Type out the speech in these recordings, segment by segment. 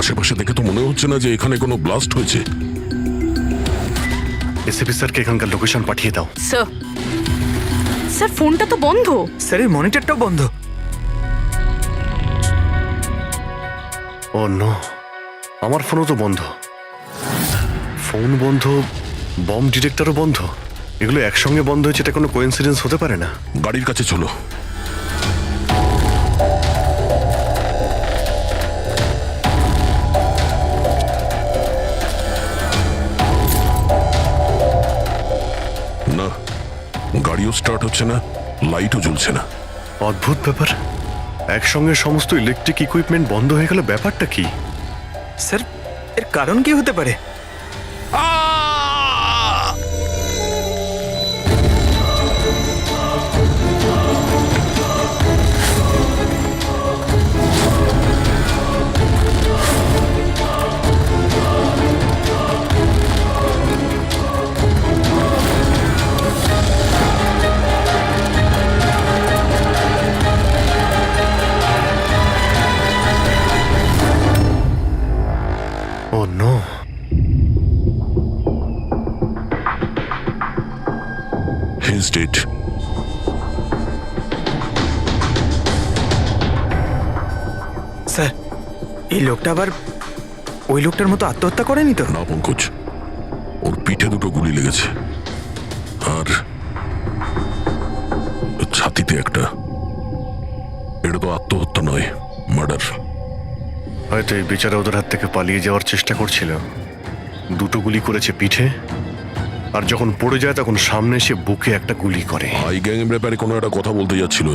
আশেপাশে দেখে তো মনে হচ্ছে না যে এখানে কোনো ব্লাস্ট হয়েছে। এসিপি স্যারকে এখানকার লোকেশন পাঠিয়ে দাও। স্যার, স্যার ফোনটা তো বন্ধ। স্যার এই মনিটরটাও বন্ধ। ও নো, আমার ফোনও তো বন্ধ। ফোন বন্ধ, বম ডিটেক্টরও বন্ধ। এগুলো একসঙ্গে বন্ধ হয়েছে, এটা কোনো কোইন্সিডেন্স হতে পারে না। গাড়ির কাছে চলো। না, গাড়িও স্টার্ট হচ্ছে না, লাইটও জ্বলছে না। অদ্ভুত ব্যাপার, একসঙ্গে সমস্ত ইলেকট্রিক ইকুইপমেন্ট বন্ধ হয়ে গেল। ব্যাপারটা কি? স্যার এর কারণ কি হতে পারে? ও নো, He's dead. স্যার এই লোকটা আবার ওই লোকটার মতো আত্মহত্যা করেনি তো? না পঙ্কজ, ওর পিঠে দুটো গুলি লেগেছে আর ছাতিতে একটা। এটা তো আত্মহত্যা নয়, মার্ডার। হয়তো এই বেচারা ওদের হাত থেকে পালিয়ে যাওয়ার চেষ্টা করছিল। দুটো গুলি করেছে পিঠে, আর যখন পড়ে যায় তখন সামনে এসে বুকে একটা গুলি করে। আই গ্যাং এর ব্যাপারে কোনো একটা কথা বলতে যাচ্ছিল,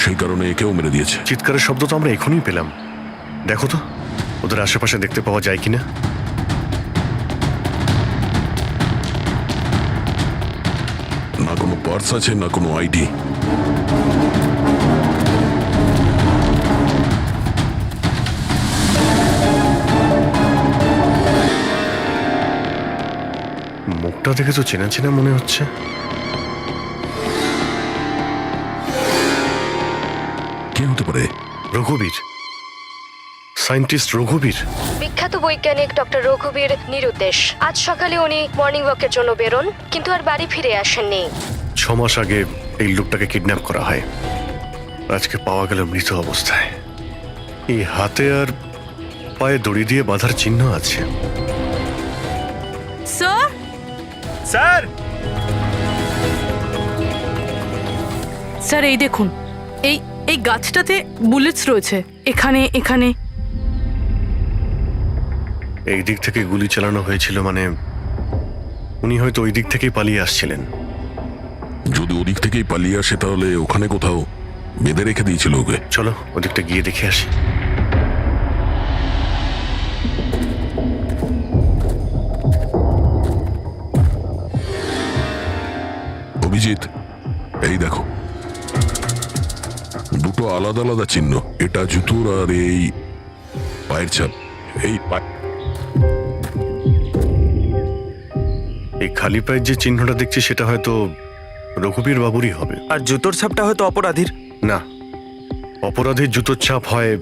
সেই কারণে একেও মেরে দিয়েছে। চিৎকারের শব্দ তো আমরা এখনই পেলাম। দেখো তো ওদের আশেপাশে দেখতে পাওয়া যায় কিনা। না কোনো পার্স আছে, না কোনো আইডি। মুখটা দেখে তো চেনা চেনা মনে হচ্ছে। কে হতে পারে? রঘুবীর, সায়েন্টিস্ট রঘুবীর। বিখ্যাত বৈজ্ঞানিক ডক্টর রঘুবীর নিরুদ্দেশ। আজ সকালে উনি মর্নিং ওয়াকের জন্য বেরোন, কিন্তু আর বাড়ি ফিরে আসেননি। 6 মাস আগে এই লোকটাকে কিডন্যাপ করা হয়। আজকে পাওয়া গেল মৃত অবস্থায়। এই হাতে আর পায়ে দড়ি দিয়ে বাঁধার চিহ্ন আছে। স্যার, স্যার স্যার এই দেখুন, এই এই গাছটাতে বুলেটস রয়েছে। এখানে এখানে এই দিক থেকে গুলি চালানো হয়েছিল, মানে উনি হয়তো ওই দিক থেকেই পালিয়ে আসছিলেন। যদি ওদিক থেকেই পালিয়ে আসে তাহলে ওখানে কোথাও বেঁধে রেখে দিয়েছিল ওকে। চলো ওদিকটা গিয়ে দেখে আসি। অভিজিৎ, এই দেখো, দুটো আলাদা আলাদা চিহ্ন। এটা জুতোর আর এই পায়ের ছাপ। এই খালি পায়ের যে চিহ্নটা দেখছি সেটা হয়তো রঘুবীর বাবুরই হবে। আর জুতোর ছাপটা হয়তো অপরাধীর। না, অপরাধীর জুতোর ছাপ হয়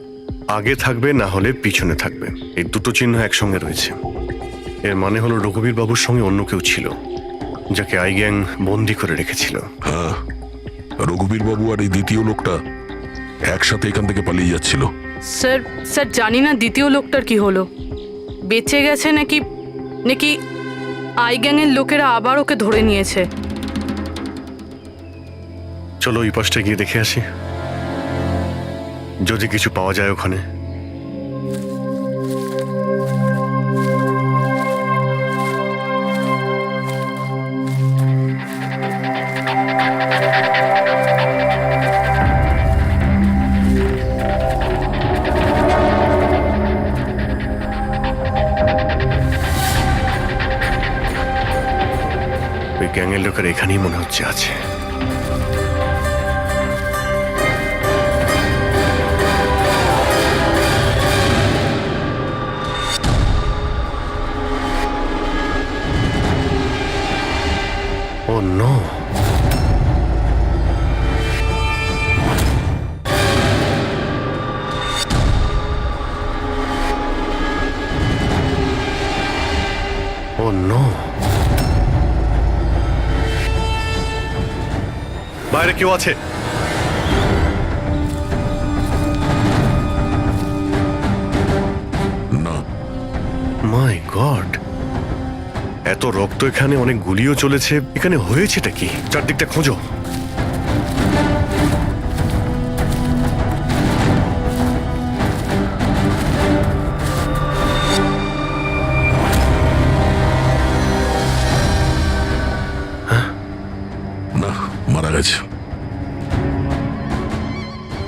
আগে থাকবে, না হলে পিছনে থাকবে। এই দুটো চিহ্ন একসঙ্গে রয়েছে। এর মানে হলো রঘুবীর বাবুর সঙ্গে অন্য কেউ ছিল, যাকে আই গ্যাং বন্দি করে রেখেছিল। হ্যাঁ, রঘুবীর বাবু আর এই দ্বিতীয় লোকটা একসাথে এখান থেকে পালিয়ে যাচ্ছিল। স্যার, স্যার জানি না দ্বিতীয় লোকটার কি হলো, বেঁচে গেছে নাকি নাকি আই গ্যাংয়ের লোকেরা আবার ওকে ধরে নিয়েছে। চলো ওই পাশটা গিয়ে দেখে আসি, যদি কিছু পাওয়া যায় ওখানে। ওই গ্যাংয়ের লোকের এখানেই মনে হচ্ছে আছে। নো, বাইরে কেউ আছে? না, মাই গড, এত রক্ত এখানে, অনেক গুলিও চলেছে। এখানে হয়েছেটা কি? চারদিকটা খোঁজো। না, মারা গেছে।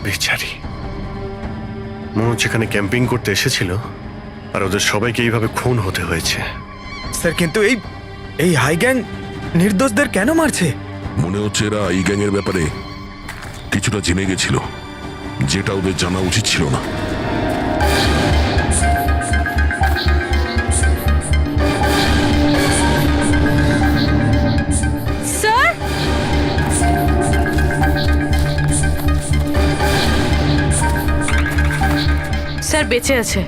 বেচারি, মনে হচ্ছে এখানে ক্যাম্পিং করতে এসেছিল আর ওদের সবাইকে এইভাবে খুন হতে হয়েছে। স্যার কিন্তু এই হাই গ্যাং নির্দোষদের কেন মারছে? মনে হচ্ছে এরা এই গ্যাংয়ের ব্যাপারে কিছুটা জেনে গেছিল, যেটা ওদের জানা উচিত ছিল না। স্যার, স্যার বেঁচে আছে।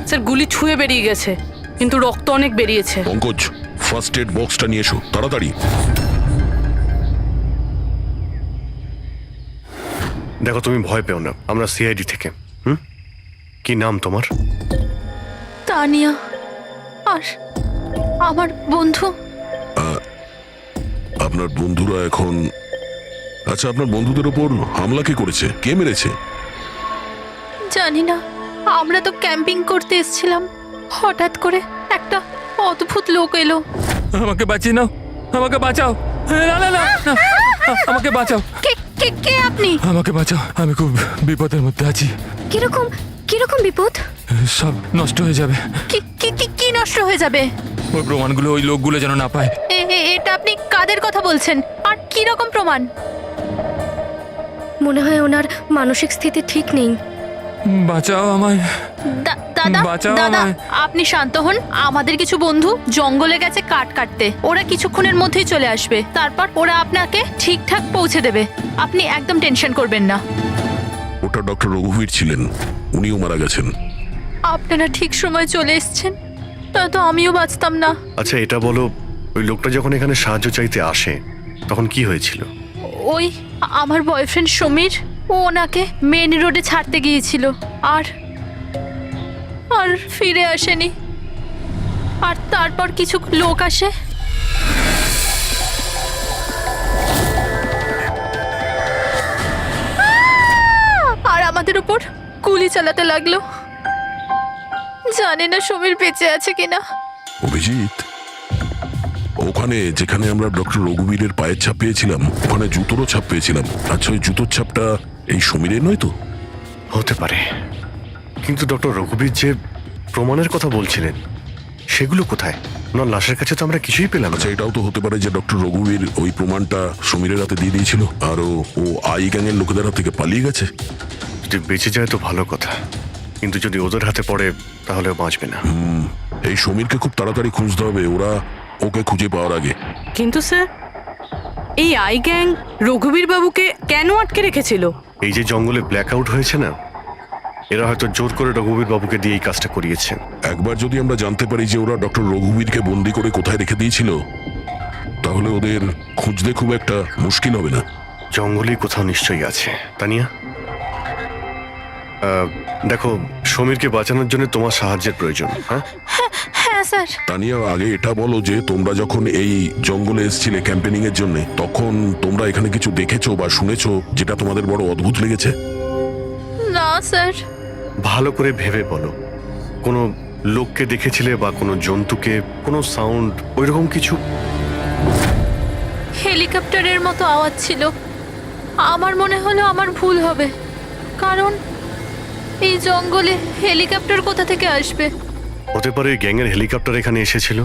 স্যার গুলি ছুঁয়ে বেরিয়ে গেছে, কিন্তু রক্ত অনেক বেরিয়েছে। পঙ্কজ, ফার্স্ট এড বক্সটা নিয়ে এসো তাড়াতাড়ি। দেখো, তুমি ভয় পেও না, আমরা সিআইডি থেকে। কি নাম তোমার? তানিয়া, আর আমার বন্ধু। আপনার বন্ধুরা এখন... আচ্ছা, আপনার বন্ধুদের ওপর হামলা কে করেছে? কে মেরেছে? জানি না, আমরা তো ক্যাম্পিং করতে এসেছিলাম, হঠাৎ করে একটা অদ্ভুত লোক এলো। আমাকে বাঁচিয়ে নাও, আমাকে বাঁচাও। না না না না, আমাকে বাঁচাও, কে কে কে আপনি? আমাকে বাঁচাও, আমি খুব বিপদের মধ্যে আছি। কিরকম কিরকম বিপদ? সব নষ্ট হয়ে যাবে। কি কি কি কি নষ্ট হয়ে যাবে? ওই প্রমাণগুলো ওই লোকগুলো যেন না পায়। এটা আপনি কাদের কথা বলছেন, আর কি রকম প্রমাণ? মনে হয় ওনার মানসিক স্থিতি ঠিক নেই। বাঁচাও আমায়, দাদা বাঁচাও দাদা, আমায়। আপনি শান্ত হন। আমাদের কিছু বন্ধু জঙ্গলে গেছে কাঠ কাটতে, ওরা কিছুক্ষণের মধ্যেই চলে আসবে, তারপর ওরা আপনাকে ঠিকঠাক পৌঁছে দেবে। আপনি একদম টেনশন করবেন না। ওটা ডক্টর রঘুবীর ছিলেন, উনিও মারা গেছেন। আপনারা ঠিক সময় চলে এসেছেন, নয়তো আমিও বাঁচতাম না। আচ্ছা, এটা বলো, ওই লোকটা যখন এখানে সাহায্য চাইতে আসে তখন কি হয়েছিল? ওই আমার বয়ফ্রেন্ড সমীর, ও ওনাকে মেন রোডে ছাড়তে গিয়েছিল, আর আর ফিরে আসেনি। আর তারপর কিছু লোক আসে, আর আমাদের উপর গুলি চালাতে লাগলো। জানি না সমীর বেঁচে আছে কিনা। অভিজিৎ, ওখানে যেখানে আমরা ডক্টর রঘুবীরের পায়ের ছাপ পেয়েছিলাম, ওখানে জুতোরও ছাপ পেয়েছিলাম। আচ্ছা, ওই জুতোর ছাপটা এই সমীরের নয় তো? হতে পারে, কিন্তু ডক্টর রঘুবীর যে প্রমাণের কথা বলছিলেন সেগুলো কোথায়? ওনার লাশের কাছে তো আমরা কিছুই পেলাম না। আচ্ছা, এটাও তো হতে পারে যে ডক্টর রঘুবীর ওই প্রমাণটা সমীরের হাতে দিয়ে দিয়েছিল, আর ও আই গ্যাংয়ের লোকেদের হাত থেকে পালিয়ে গেছে। যদি বেঁচে যায় তো ভালো কথা, কিন্তু যদি ওদের হাতে পড়ে তাহলে ও বাঁচবে না। এই সমীরকে খুব তাড়াতাড়ি খুঁজতে হবে, ওরা ওকে খুঁজে পাওয়ার আগে। কিন্তু স্যার, এই আই গ্যাং রঘুবীর বাবুকে কেন আটকে রেখেছিল? এই যে জঙ্গলে ব্ল্যাক আউট হয়েছে না, এরা হয়তো জোর করে রঘুবীর বাবুকে দিয়ে এই কাজটা করিয়েছে। একবার যদি আমরা জানতে পারি যে ওরা ডক্টর রঘুবীরকে বন্দি করে কোথায় রেখে দিয়েছিল, তাহলে ওদের খুঁজতে খুব একটা মুশকিল হবে না। জঙ্গলেই কোথাও নিশ্চয়ই আছে। তানিয়া, দেখো, সমীরকে বাঁচানোর জন্য তোমার সাহায্যের প্রয়োজন। হ্যাঁ হ্যাঁ স্যার। তানিয়া, আগে এটা বলো যে তোমরা যখন এই জঙ্গলে এসেছিলে ক্যাম্পেনিং এর জন্য, তখন তোমরা এখানে কিছু দেখেছো বা শুনেছো যেটা তোমাদের বড় অদ্ভুত লেগেছে? না স্যার। ভালো করে ভেবে বলো, কোনো লোককে দেখেছিলে বা কোনো জন্তুকে, কোনো সাউন্ড, ওইরকম কিছু? হেলিকপ্টারের মতো আওয়াজ ছিল। আমার মনে হলো আমার ভুল হবে, কারণ এই জঙ্গলে হেলিকপ্টার কোথা থেকে আসবে? হতে পারে গ্যাংয়ের হেলিকপ্টার এখানে এসেছিল।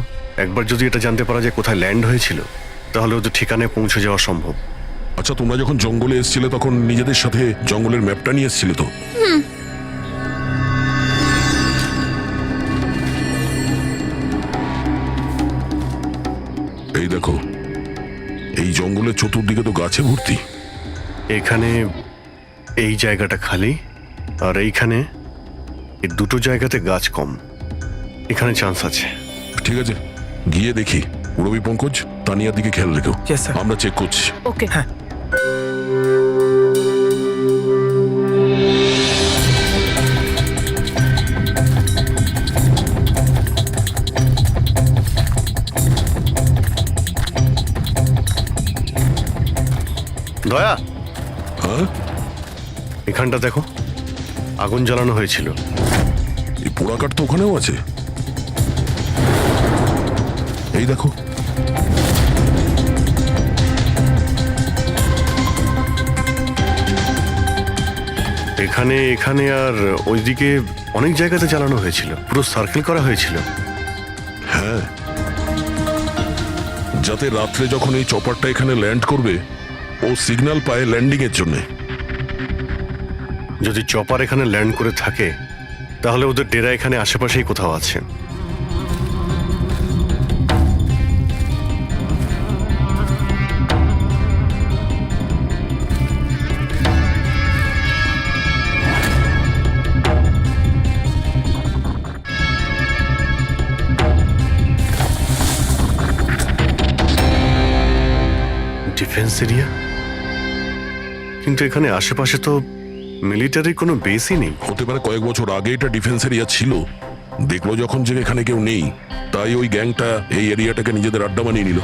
একবার যদি এটা জানতে পারা যায় কোথায় ল্যান্ড হয়েছিল, তাহলে ওদের ঠিকানায় পৌঁছে যাওয়া সম্ভব। আচ্ছা, তোমরা যখন জঙ্গলে এসেছিলে তখন নিজেদের সাথে জঙ্গলের ম্যাপটা নিয়ে এসেছিলে তো? এই দেখো, এই জঙ্গলের চতুর্দিকে তো গাছে ভর্তি। এখানে এই জায়গাটা খালি, আর এইখানে এই দুটো জায়গাতে গাছ কম। এখানে চান্স আছে। ঠিক আছে, গিয়ে দেখি। রবি, পঙ্কজ, তানিয়ার দিকে খেয়াল রেখো। Yes, sir. আমরা চেক করছি। ওকে। হ্যাঁ। দয়া, হ্যাঁ, এখানটা দেখো, আগুন জ্বালানো হয়েছিল। এই পোড়াকাঠ তো ওখানেও আছে। এই দেখো, এখানে এখানে আর ওইদিকে অনেক জায়গাতে জ্বালানো হয়েছিল, পুরো সার্কেল করা হয়েছিল। হ্যাঁ, যাতে রাত্রে যখন এই চপারটা এখানে ল্যান্ড করবে ও সিগন্যাল পায় ল্যান্ডিং এর জন্য। যদি চপার এখানে ল্যান্ড করে থাকে তাহলে ওদের ডেরা এখানে আশেপাশেই কোথাও আছে। ডিফেন্স এরিয়া, কিন্তু এখানে আশেপাশে তো মিলিটারির কোনো বেসই নেই। হতে পারে কয়েক বছর আগে এটা ডিফেন্স এরিয়া ছিল, দেখলো যখন যে এখানে কেউ নেই, তাই ওই গ্যাংটা এই এরিয়াটাকে নিজেদের আড্ডা বানিয়ে নিল।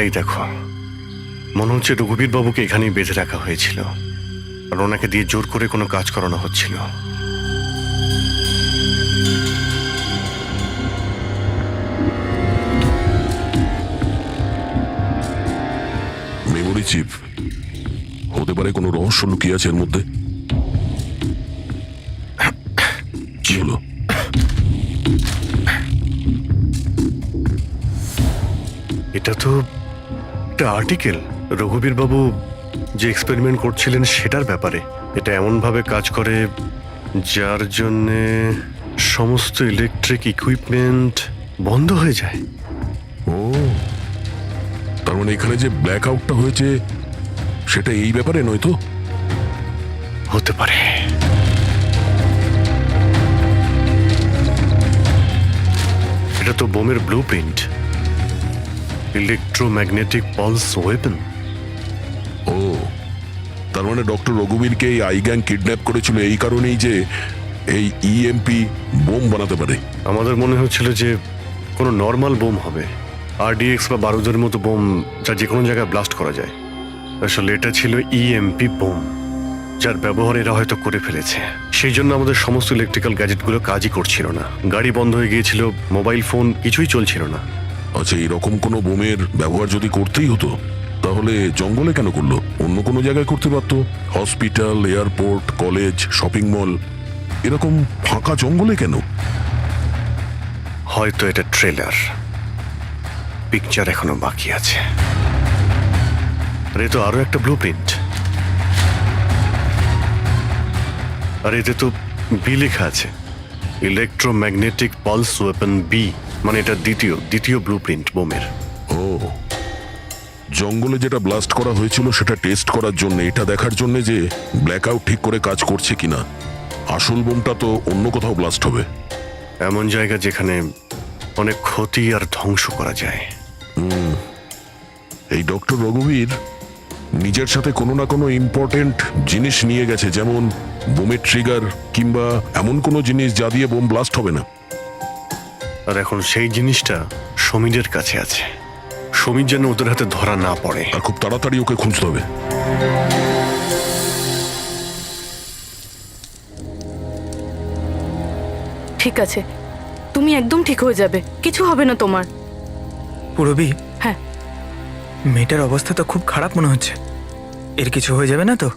এই দেখো, মনে হচ্ছে রঘুবীর বাবুকে এখানেই বেঁধে রাখা হয়েছিল আর ওনাকে দিয়ে জোর করে কোনো কাজ করানো হচ্ছিল। মেমোরি চিপ হতে পারে, কোনো রহস্য লুকিয়ে আছে এর মধ্যে। কি হলো? এটা তো একটা আর্টিকেল, রঘুবীর বাবু যে এক্সপেরিমেন্ট করছিলেন সেটার ব্যাপারে। এটা এমনভাবে কাজ করে যার জন্যে সমস্ত ইলেকট্রিক ইকুইপমেন্ট বন্ধ হয়ে যায়। ও, তার মানে এখানে যে ব্ল্যাক আউটটা হয়েছে সেটা এই ব্যাপারে নয় তো? হতে পারে। এটা তো বোমের blueprint, electromagnetic pulse weapon. ও, তার মানে ডক্টর রঘুবীরকে এই আই গ্যাং কিডন্যাপ করেছিল এই কারণেই যে এই ইএমপি বোম বানাতে পারে। আমাদের মনে হচ্ছিল যে কোনো নর্মাল বোম হবে, আরডিএক্স বা বারুদের মতো বোম যা যে কোনো জায়গায় ব্লাস্ট করা যায়। আসলে এটা ছিল ইএমপি বোম, যার ব্যবহার এরা হয়তো করে ফেলেছে। সেই জন্য আমাদের সমস্ত ইলেকট্রিক্যাল গ্যাজেটগুলো কাজই করছিল না, গাড়ি বন্ধ হয়ে গিয়েছিল, মোবাইল ফোন কিছুই চলছিল না। আচ্ছা, এরকম কোনো বোমের ব্যবহার যদি করতেই হতো তাহলে জঙ্গলে কেন করলো? অন্য কোনো জায়গায় করতে পারতো, hospital, airport, college, shopping mall, এরকম ফাঁকা জঙ্গলে কেন? হয়তো এটা ট্রেলার, পিকচার এখনো বাকি আছে। আর এ তো আরো একটা ব্লু প্রিন্ট, আর এতে তো বি লেখা আছে, ইলেকট্রোম্যাগনেটিক পালস ওয়েপন বি, মানে এটা দ্বিতীয় ব্লু প্রিন্ট বোমের। ও, জঙ্গলে যেটা ব্লাস্ট করা হয়েছিল সেটা টেস্ট করার জন্য, এটা দেখার জন্য যে ব্ল্যাক আউট ঠিক করে কাজ করছে কিনা। আসল বোমটা তো অন্য কোথাও ব্লাস্ট হবে। এমন জায়গা যেখানে অনেক ক্ষতি আর ধ্বংস করা যায়। এই ডক্টর রঘুবীর নিজের সাথে কোনো না কোনো ইম্পর্টেন্ট জিনিস নিয়ে গেছে, যেমন বোমের ট্রিগার কিংবা এমন কোনো জিনিস যা দিয়ে বোম ব্লাস্ট হবে না। আর এখন সেই জিনিসটা সমীরের কাছে আছে। সমীর যেন ওদের হাতে ধরা না পড়ে। আর খুব তাড়াতাড়ি ওকে খুঁজতে হবে। ঠিক আছে, তুমি একদম ঠিক হয়ে যাবে, কিছু হবে না তোমার। পুরবি, হ্যাঁ, মেয়েটার অবস্থা তো খুব খারাপ মনে হচ্ছে। এর কিছু হয়ে যাবে না তো?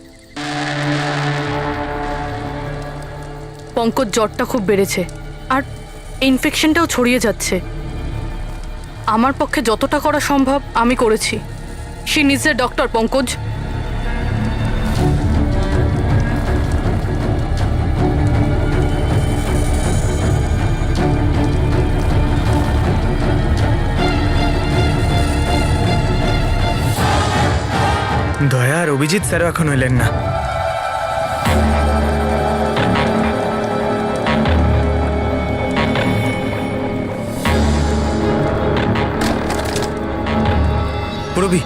পঙ্কজ জ্বরটা খুব বেড়েছে আর ইনফেকশনটাও ছড়িয়ে যাচ্ছে। আমার পক্ষে যতটা করা সম্ভব আমি করেছি। She needs a doctor, Pankaj. দয়া আর অভিজিৎ স্যারও এখন এলেন না। পুরবি,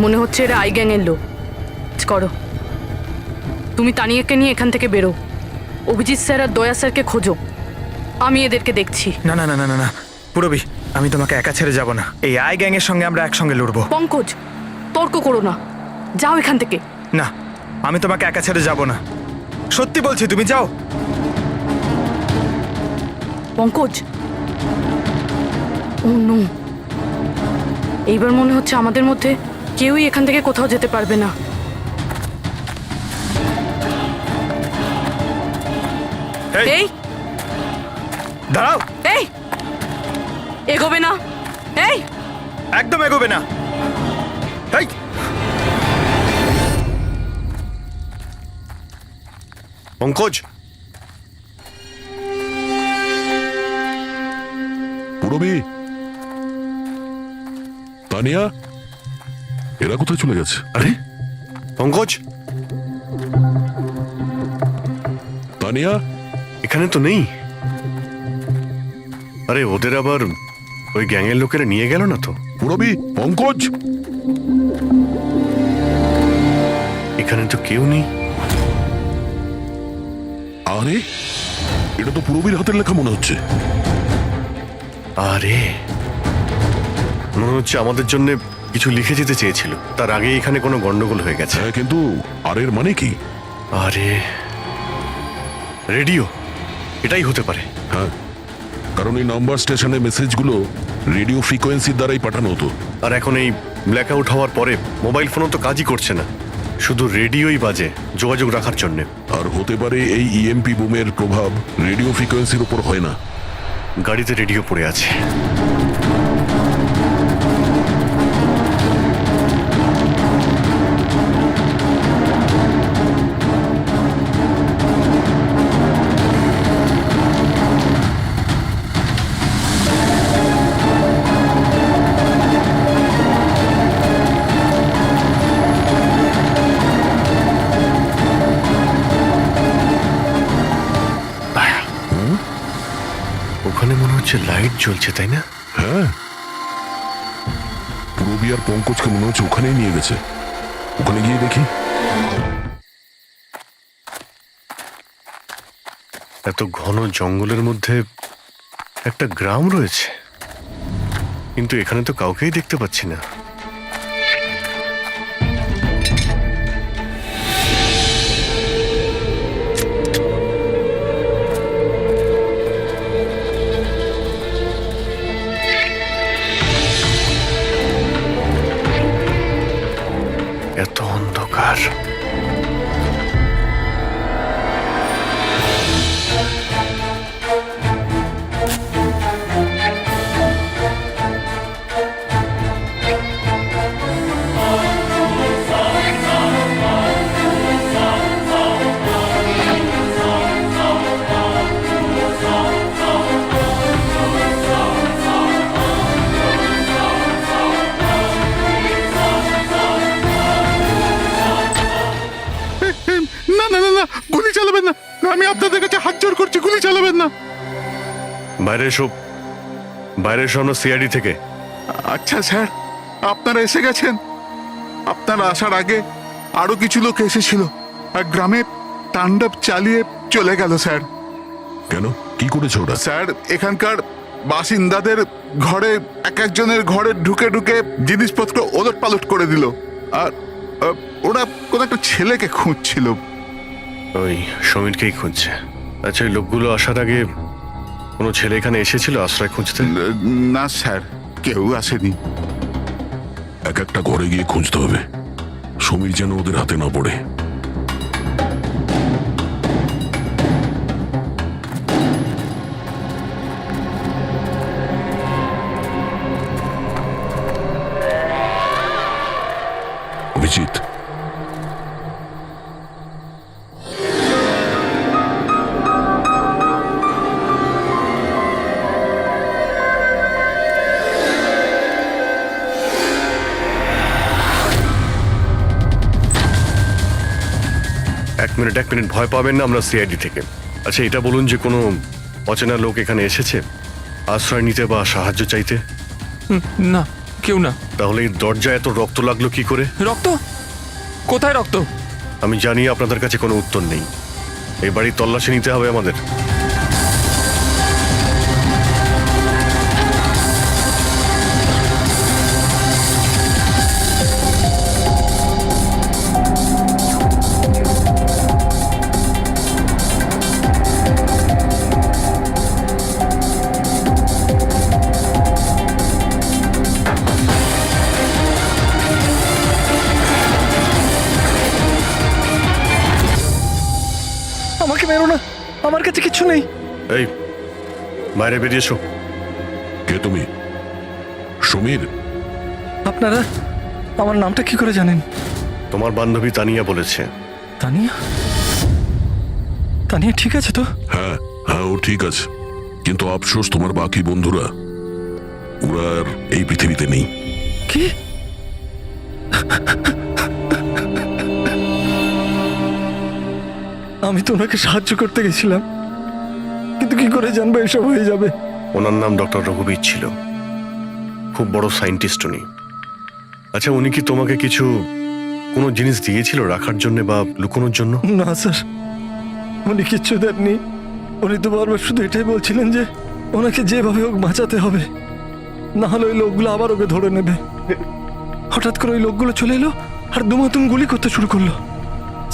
মনে হচ্ছে এরা আই গ্যাংয়ের লোক। করো, তুমি তানিয়াকে নিয়ে এখান থেকে বেরো। অভিজিৎ স্যার আর দয়া স্যারকে খোঁজো, আমি এদেরকে দেখছি। না না না না না না পুরবি, আমি তোমাকে একা ছেড়ে যাব না। এই আই গ্যাংয়ের সঙ্গে আমরা একসঙ্গে লড়বো। পঙ্কজ, তর্ক করো না, যাও এখান থেকে। না, আমি তোমাকে একা ছেড়ে যাব না। সত্যি বলছি, তুমি যাও। পঙ্কজ, ও নো, এইবার মনে হচ্ছে আমাদের মধ্যে কেউই এখান থেকে কোথাও যেতে পারবে না। এই, এই দাঁড়াও। এই এগোবে না, এই একদম এগোবে না। এই, পঙ্কজ, পুরবি, তানিয়া, এরা কোথায় চলে গেছে? আরে পঙ্কজ, তানিয়া, এখানে তো নেই। আরে ওদের আবার ওই গ্যাংয়ের লোকেরা নিয়ে গেল না তো? পুরবি, পঙ্কজ, এখানে তো কেউ নেই। আরে এটা তো পুরবির হাতের লেখা মনে হচ্ছে। আরে মনে হচ্ছে আমাদের জন্য কিছু লিখে যেতে চেয়েছিল, তার আগে এখানে কোনো গন্ডগোল হয়ে গেছে। হ্যাঁ, কিন্তু আর এর মানে কি? আরে রেডিও, এটাই হতে পারে। হ্যাঁ, কারণ এই নাম্বার স্টেশনে মেসেজগুলো রেডিও ফ্রিকোয়েন্সির দ্বারাই পাঠানো হতো। আর এখন এই ব্ল্যাক আউট হওয়ার পরে মোবাইল ফোনও তো কাজই করছে না, শুধু রেডিওই বাজে যোগাযোগ রাখার জন্য। আর হতে পারে এই ইএমপি বুমের প্রভাব রেডিও ফ্রিকোয়েন্সির উপর হয় না। গাড়িতে রেডিও পড়ে আছে। ওখানে মনে হচ্ছে লাইট জ্বলছে, তাই না? হ্যাঁ, পুরবি আর পঙ্কজকে মনে হচ্ছে ওখানেই নিয়ে গেছে। ওখানে গিয়ে দেখি। এত ঘন জঙ্গলের মধ্যে একটা গ্রাম রয়েছে, কিন্তু এখানে তো কাউকেই দেখতে পাচ্ছি না। এত অন্ধকার। আমি আপনাদের কাছে হাত জোর করছি, গুলি চালাবেন না। বাইরে এসো, বাইরে এসো আমরা সিআইডি থেকে। আচ্ছা স্যার, আপনারা এসে গেছেন। আপনারা আসার আগে আরো কিছু লোক এসেছিল আর গ্রামে তাণ্ডব চালিয়ে চলে গেল স্যার। কেন, কি করেছে ওরা? স্যার, এখানকার বাসিন্দাদের ঘরে এক একজনের ঘরে ঢুকে ঢুকে জিনিসপত্র ওলট পালট করে দিল। আর ওরা কোনো একটা ছেলেকে খুঁজছিল। ওই সমীরকেই খুঁজছে। আচ্ছা, ওই লোকগুলো আসার আগে কোনো ছেলে এখানে এসেছিল আশ্রয় খুঁজতে? না স্যার, কেউ আসেনি। এক একটা ঘরে গিয়ে খুঁজতে হবে, সমীর যেন ওদের হাতে না পড়ে। অভিজিৎ, এক মিনিট, ভয় পাবেন না, আমরা সিআইডি থেকে। আচ্ছা, এটা বলুন যে কোনো অচেনা লোক এখানে এসেছে আশ্রয় নিতে বা সাহায্য চাইতে? না, কেউ না। তাহলে এই দরজায় এত রক্ত লাগলো কি করে? রক্ত? কোথায় রক্ত? আমি জানি আপনাদের কাছে কোনো উত্তর নেই। এই বাড়ির তল্লাশি নিতে হবে আমাদের। আমাকে মেরো না, আমার কাছে কিছু নেই। এই, বাইরে বেরিয়ে এসো। কে তুমি? সমীর? আপনারা আমার নামটা কি করে জানেন? তোমার বান্ধবী তানিয়া বলেছে। তানিয়া? তানিয়া ঠিক আছে তো? হ্যাঁ হ্যাঁ, ও ঠিক আছে, কিন্তু আফসোস তোমার বাকি বন্ধুরা ওরা আর এই পৃথিবীতে নেই। কি? আমি তো ওনাকে সাহায্য করতে গেছিলাম, কিন্তু কি করে জানবো এসব হয়ে যাবে? ওনার নাম ডক্টর রঘুবীর ছিল, খুব বড় সায়েন্টিস্ট উনি। আচ্ছা, উনি কি তোমাকে কিছু কোনো জিনিস দিয়েছিল রাখার জন্য বা লুকোনোর জন্য? না স্যার, উনি কিচ্ছু দেননি। উনি তো বারবার শুধু এটাই বলছিলেন যে ওনাকে যেভাবে হোক বাঁচাতে হবে, না হলে ওই লোকগুলো আবার ওকে ধরে নেবে। হঠাৎ করে ওই লোকগুলো চলে এলো আর দুমাতুম গুলি করতে শুরু করলো।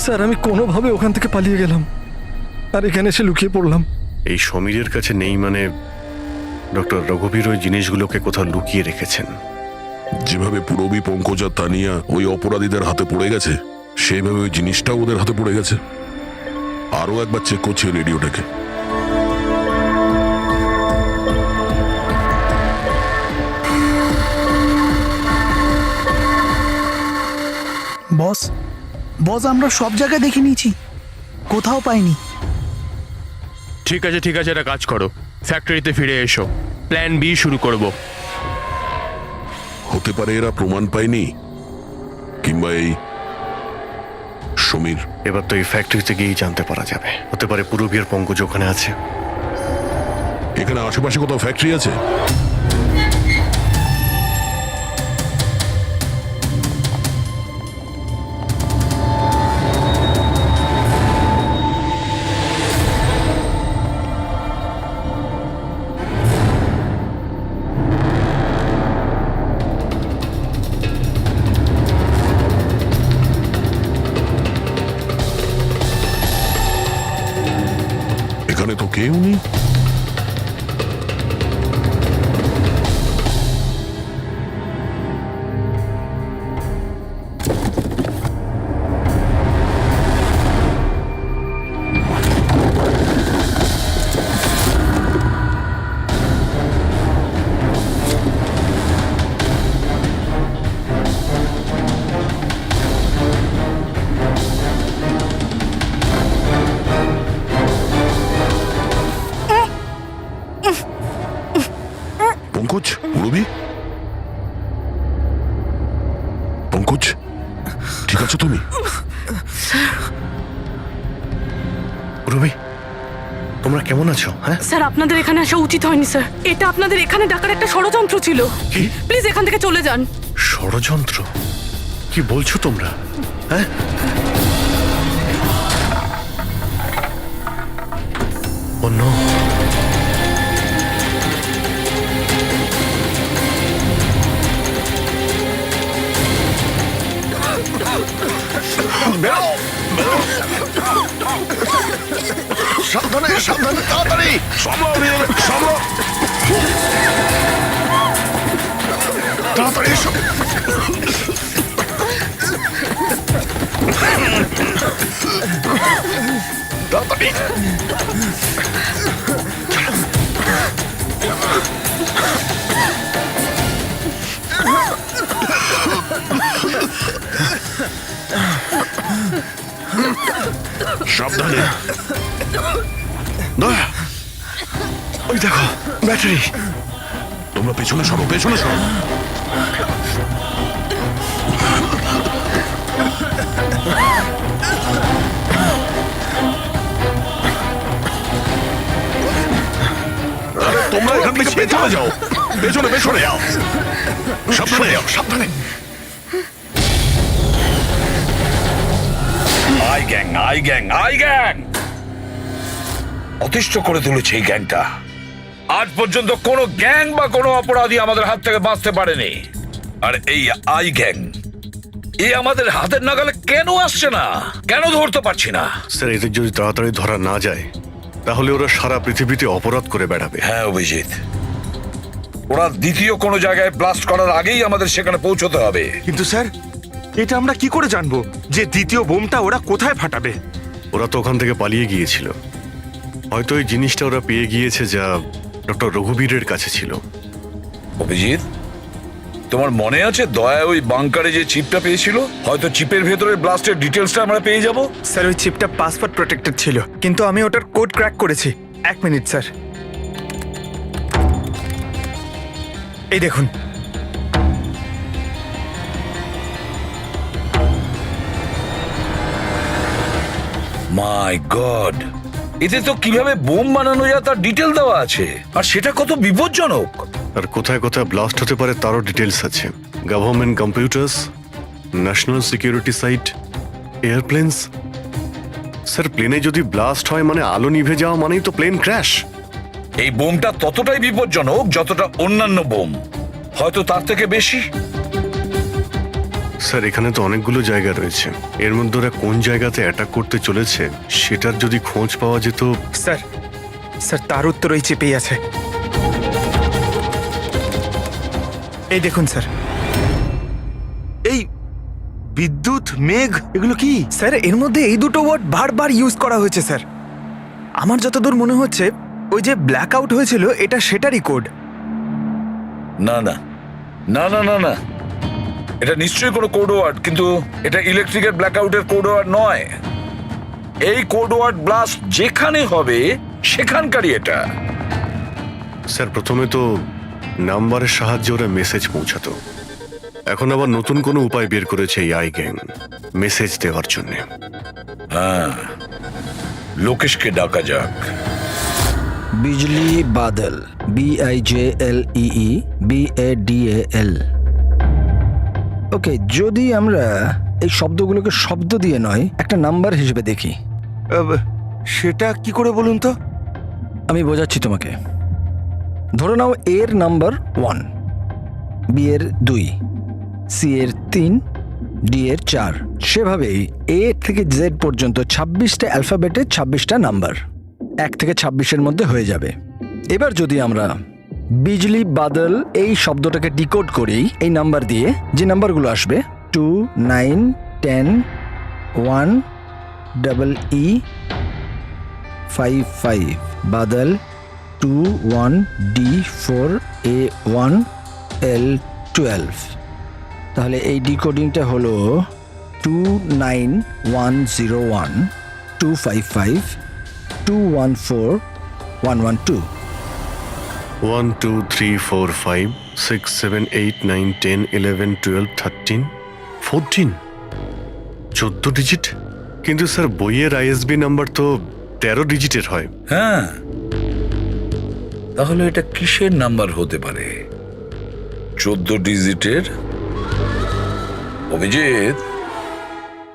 স্যার, আমি কোনোভাবে ওখান থেকে পালিয়ে গেলাম আর এখানে এসে লুকিয়ে পড়লাম। এই সমীরের কাছে নেই মানে ডক্টর রঘুবীর ওই জিনিসগুলোকে কোথাও লুকিয়ে রেখেছেন। যেভাবে পুরবী, পঙ্কজ আর তানিয়া ওই অপরাধীদের হাতে পড়ে গেছে, সেইভাবে ওই জিনিসটাও ওদের হাতে পড়ে গেছে। আরো একবার চেক করছি রেডিওটাকে। বস, আমরা সব জায়গায় দেখে নিয়েছি, কোথাও পাইনি। ঠিক আছে, একটা কাজ করো, ফ্যাক্টরিতে ফিরে এসো, প্ল্যান বি শুরু করব। হতে পারে এরা প্রমাণ পায়নি, কিংবা এই সমীর। এবার তো এই ফ্যাক্টরিতে গিয়েই জানতে পারা যাবে। হতে পারে পুরবীর পঙ্কজ ওখানে আছে। এখানে আশেপাশে কোথাও ফ্যাক্টরি আছে? এখানে তো কেউ নেই। পঙ্কজ, পুরবী, পঙ্কজ, ঠিক আছো তুমি? পুরবী, তোমরা কেমন আছো? হ্যাঁ, স্যার আপনাদের এখানে আসা উচিত হয়নি স্যার। এটা আপনাদের এখানে ডাকার একটা ষড়যন্ত্র ছিল। কি প্লিজ এখান থেকে চলে যান। ষড়যন্ত্র? কি বলছো তোমরা? হ্যাঁ, ও নো। সাবধানে সাবধানে, তাড়াতাড়ি তাড়াতাড়ি এসো। তাড়াতাড়ি সাবধানে। দয়া, ওই দেখো ব্যাটারি। তোমরা পেছনে সরো, পেছনে সরো। তোমরা এখান থেকে পেছনে যাও, পেছনে পেছনে যাও, সাবধানে যাও, সাবধানে। আই গ্যাং অতিষ্ঠ করে তুলেছে এই গ্যাংটা। আজ পর্যন্ত কোনো গ্যাং বা কোনো অপরাধী আমাদের হাত থেকে বাঁচতে পারেনি। আর এই আই গ্যাং এ আমাদের হাতের নাগালে কেন আসছে না? কেন ধরতে পারছি না? স্যার, এদের যদি তাড়াতাড়ি ধরা না যায় তাহলে ওরা সারা পৃথিবীতে অপরাধ করে বেড়াবে। হ্যাঁ অভিজিৎ, ওরা দ্বিতীয় কোনো জায়গায় ব্লাস্ট করার আগেই আমাদের সেখানে পৌঁছতে হবে। কিন্তু স্যার, এটা আমরা কি করে জানবো যে দ্বিতীয় বোমটা ওরা কোথায় ফাটাবে? ওরা তো ওখান থেকে পালিয়ে গিয়েছিল। হয়তো এই জিনিসটা ওরা পেয়ে গিয়েছে যা ডক্টর রঘুবীরের কাছে ছিল। অভিজিৎ, তোমার মনে আছে দয়া ওই বাংকারে যে চিপটা পেয়েছিল? হয়তো চিপের ভেতরে ব্লাস্টের ডিটেলসটা আমরা পেয়ে যাব। স্যার, ওই চিপটা পাসওয়ার্ড প্রোটেক্টেড ছিল, কিন্তু আমি ওটার কোড ক্র্যাক করেছি। 1 মিনিট স্যার, এই দেখুন। মাই গড, এতে তো কিভাবে বোম বানানো যায় তার ডিটেল দেওয়া আছে, আর সেটা কত বিপজ্জনক। আর কোথায় কোথায় ব্লাস্ট হতে পারে তারও ডিটেলস আছে। Government computers, national security site, airplanes. Sir, প্লেনে যদি ব্লাস্ট হয় মানে আলো নিভে যাওয়া মানেই তো প্লেন ক্র্যাশ। এই বোমটা ততটাই বিপজ্জনক যতটা অন্যান্য বোম, হয়তো তার থেকে বেশি। স্যার, এখানে তো অনেকগুলো জায়গা রয়েছে। এর মধ্যে ওরা কোন জায়গাতে অ্যাটাক করতে চলেছে সেটার যদি খোঁজ পাওয়া যেত। স্যার, স্যার তার উত্তর ওই চিপেই আছে। এই দেখুন স্যার। এই বিদ্যুৎ, মেঘ, এগুলো কি? স্যার, এর মধ্যে এই দুটো ওয়ার্ড বারবার ইউজ করা হয়েছে স্যার। আমার যতদূর মনে হচ্ছে ওই যে ব্ল্যাক আউট হয়েছিল এটা সেটারই কোড। না না না না না না, এটা নিশ্চয়ই কোনো কোড ওয়ার্ড, কিন্তু এটা ইলেকট্রিকের ব্ল্যাকআউটের কোড ওয়ার্ড নয়। এই কোড ওয়ার্ড ব্লাস্ট যেখানে হবে সেখানকারই এটা। স্যার, প্রথমে তো নাম্বারের সাহায্যে ওরা মেসেজ পৌঁছাতো। এখন আবার নতুন কোনো উপায় বের করেছে এই আই গ্যাং মেসেজ দেওয়ার জন্য। হ্যাঁ, লোকেশকে ডাকা যাক। বিজলি বাদল, BIJLEE BADAL। ওকে, যদি আমরা এই শব্দগুলোকে শব্দ দিয়ে নয় একটা নাম্বার হিসেবে দেখি। সেটা কি করে বলুন তো? আমি বোঝাচ্ছি তোমাকে। ধরে নাও এর নাম্বার 1, বি এর 2, সি এর 3, ডি এর 4। সেভাবেই এ থেকে জেড পর্যন্ত 26টা অ্যালফাবেটে 26টা নাম্বার 1 থেকে 26-এর মধ্যে হয়ে যাবে। এবার যদি আমরা বিজলি বাদল এই শব্দটাকে ডিকোড করি এই নাম্বার দিয়ে, যে নাম্বারগুলো আসবে 2, 9, 10, 1, EE 5, 5, Badal 2, 1, D 4, A 1, L 12। তাহলে এই ডিকোডিংটা হলো 29101 255 214 112। 1 2 3 4 5 6 7 8 9 10 11 12 13 14 14 ডিজিট। কিন্তু স্যার, বইয়ের ISB নাম্বার তো 13 ডিজিটের হয়। হ্যাঁ, তাহলে এটা কিসের নাম্বার হতে পারে? 14 ডিজিটের? অভিজিৎ,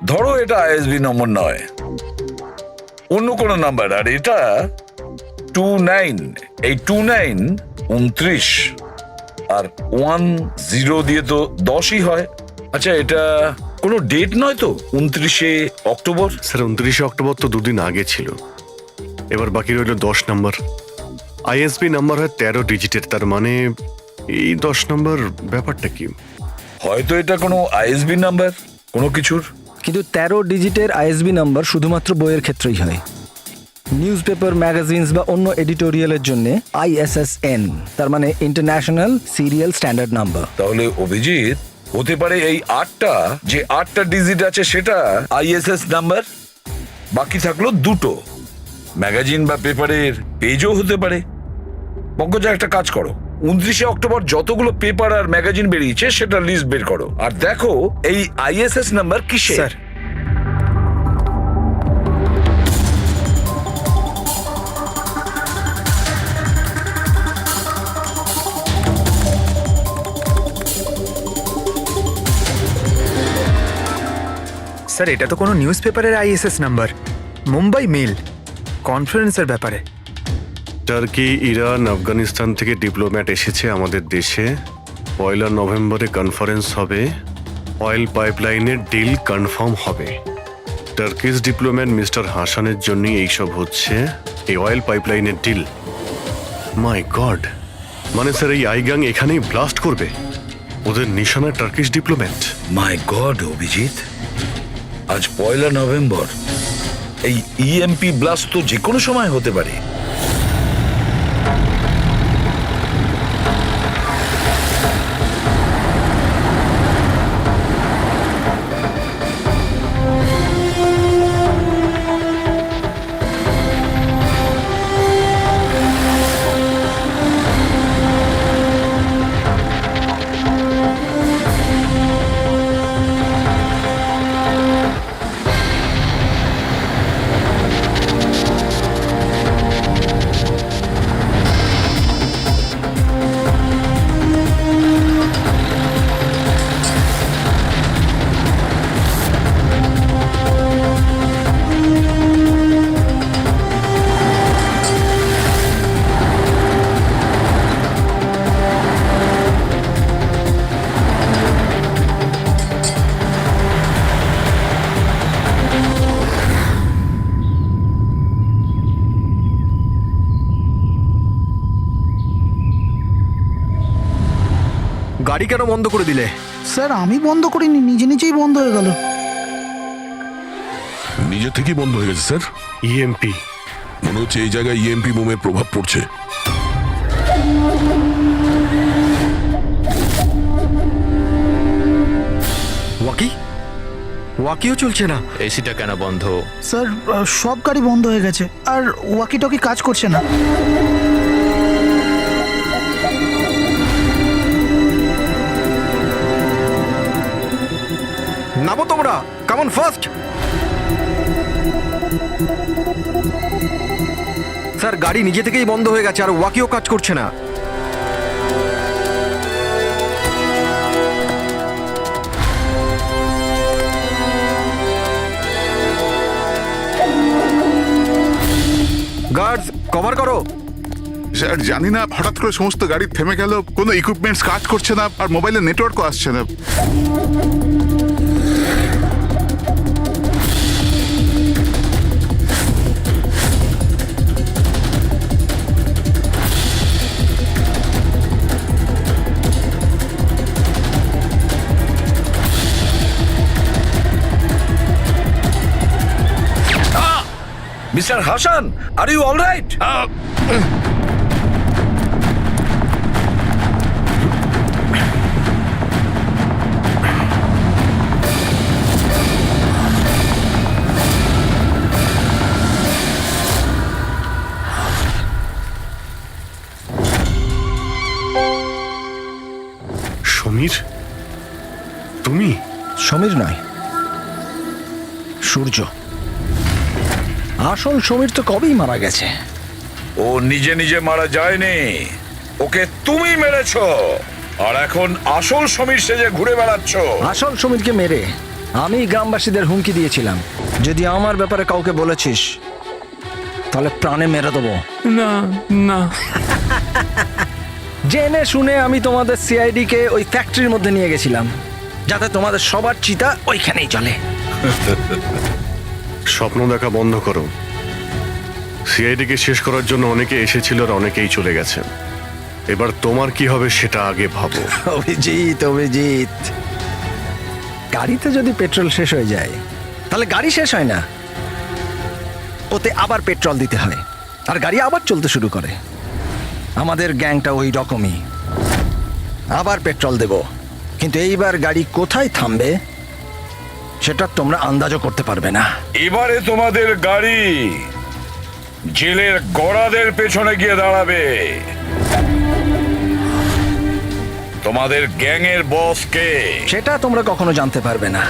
ধরো এটা আইএসবি নম্বর নয়, অন্য কোনো নাম্বার। আর এটা 29, এই 29 29, আর 10 দিয়ে তো 10ই হয়। আচ্ছা, এটা কোনো ডেট নয় তো? 29শে অক্টোবর? স্যার 29শে অক্টোবর তো দুদিন আগে ছিল, এবার বাকি রইল 10 নাম্বার। আইএসবি নাম্বার হয় 13 ডিজিটের, তার মানে এই 10 নাম্বার ব্যাপারটা কি? হয়তো এটা কোনো আইএসবি নাম্বার কোনো কিছুর। কিন্তু 13 ডিজিটের আইএসবি নাম্বার শুধুমাত্র বইয়ের ক্ষেত্রেই হয়। নিউজ পেপার, ম্যাগাজিনস বা অন্য এডিটোরিয়ালের জন্য ISSN, তার মানে ইন্টারন্যাশনাল সিরিয়াল স্ট্যান্ডার্ড নাম্বার। তাহলে অভিজিৎ, হতে পারে এই 8টা ডিজিট আছে সেটা আইএসএস নাম্বার, বাকি থাকলো 2টো। ম্যাগাজিন বা পেপারের পেজও হতে পারে। পঙ্কজা, একটা কাজ করো, 29শে অক্টোবর যতগুলো পেপার আর ম্যাগাজিন বেরিয়েছে সেটা লিস্ট বের করো, আর দেখো এই আইএসএস নাম্বার কিসের। স্যার, স্যার এটা তো কোনো নিউজ পেপারের আইএসএস নাম্বার, মুম্বাই মেল, কনফারেন্সের ব্যাপারে। টার্কি, ইরান, আফগানিস্তান থেকে ডিপ্লোম্যাট এসেছে আমাদের দেশে। 1 নভেম্বরে কনফারেন্স হবে, অয়েল পাইপলাইনের ডিল কনফার্ম হবে। টার্কিশ ডিপ্লোম্যাট মিস্টার হাসানের জন্যই এইসব হচ্ছে, এই অয়েল পাইপলাইনের ডিল। মাই গড, মানে স্যার এই আইগাং এখানেই ব্লাস্ট করবে? ওদের নিশানা টার্কিশ ডিপ্লোম্যাট। মাই গড অভিজিৎ, আজ 1 নভেম্বর, এই ইএমপি ব্লাস্ট তো যে কোনো সময় হতে পারে। গাড়ি কেন বন্ধ করে দিলে? স্যার আমি বন্ধ করিনি, নিজে নিজেই বন্ধ হয়ে গেল। নিজে থেকেই বন্ধ হয়ে গেছে স্যার। ইএমপি মনে হচ্ছে এই জায়গায় ইএমপি বোমের প্রভাব পড়ছে। ওয়াকিও চলছে না। এসিটা কেন বন্ধ? স্যার সব গাড়ি বন্ধ হয়ে গেছে, আর ওয়াকি টকি কাজ করছে না। নামো তোমরা, কামন ফার্স্ট। স্যার গাড়ি নিজে থেকেই বন্ধ হয়ে গেছে আর ওয়াকিও কাজ করছে না। গার্ডস কভার করো। স্যার জানি না, হঠাৎ করে সমস্ত গাড়ি থেমে গেল, কোনো ইকুইপমেন্টস কাজ করছে না, আর মোবাইলে নেটওয়ার্কও আসছে না। Mister Hasan, are you all right? Samir, তুমি? সমীর নয়, সূর্য। আসল সমীর তো কবেই মারা গেছে। ও নিজে নিজে মারা যায়নি, ওকে তুমি মেরেছো, আর এখন আসল সমীর সেজে ঘুরে বেড়াচ্ছ। আসল সমীরকে মেরে আমি গ্রামবাসীদের হুমকি দিয়েছিলাম, যদি আমার ব্যাপারে কাউকে বলেছিস তাহলে প্রাণে মেরে দেবো। না না, জেনে শুনে আমি তোমাদের সিআইডি কে ওই ফ্যাক্টরির মধ্যে নিয়ে গেছিলাম, যাতে তোমাদের সবার চিতা ওইখানেই চলে। স্বপ্ন দেখা বন্ধ করো। সিআইডিকে শেষ করার জন্য অনেকে এসেছিল আর অনেকেই চলে গেছে। এবার তোমার কি হবে সেটা আগে ভাবো। অভিজিৎ, অভিজিৎ, গাড়িতে যদি পেট্রোল শেষ হয়ে যায় তাহলে গাড়ি শেষ হয় না, ওতে আবার পেট্রোল দিতে হয় আর গাড়ি আবার চলতে শুরু করে। আমাদের গ্যাংটা ওই রকমই, আবার পেট্রোল দেব, কিন্তু এইবার গাড়ি কোথায় থামবে সেটা তোমরা আন্দাজও করতে পারবে না। এবারে তোমাদের গাড়ি জেলের গড়াদের পেছনে গিয়ে দাঁড়াবে। তোমাদের গ্যাংয়ের বস কে সেটা তোমরা কখনো জানতে পারবে না।